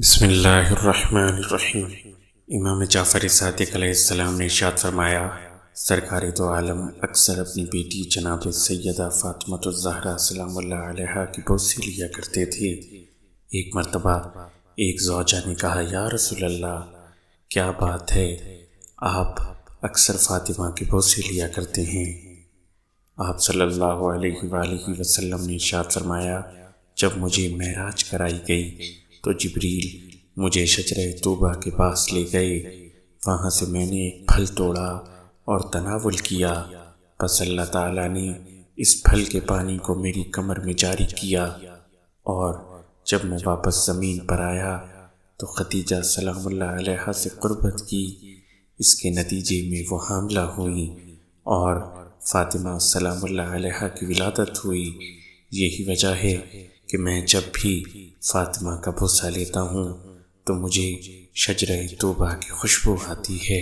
بسم اللہ الرحمن الرحیم۔ امام جعفر صادق علیہ السلام نے ارشاد فرمایا، سرکار دو عالم اکثر اپنی بیٹی جناب سیدہ فاطمہ الزہرا سلام اللہ علیہا کی بوسی لیا کرتے تھے۔ ایک مرتبہ ایک زوجہ نے کہا، یا رسول اللہ، کیا بات ہے، آپ اکثر فاطمہ کی بوسی لیا کرتے ہیں؟ آپ صلی اللہ علیہ وآلہ وسلم نے ارشاد فرمایا، جب مجھے معراج کرائی گئی تو جبریل مجھے شجرہ طوبہ کے پاس لے گئے، وہاں سے میں نے ایک پھل توڑا اور تناول کیا، پس اللہ تعالیٰ نے اس پھل کے پانی کو میری کمر میں جاری کیا، اور جب میں واپس زمین پر آیا تو خدیجہ سلام اللہ علیہا سے قربت کی، اس کے نتیجے میں وہ حاملہ ہوئی اور فاطمہ سلام اللہ علیہا کی ولادت ہوئی۔ یہی وجہ ہے کہ میں جب بھی فاطمہ کا بوسہ لیتا ہوں تو مجھے شجرہ طوبہ کی خوشبو آتی ہے۔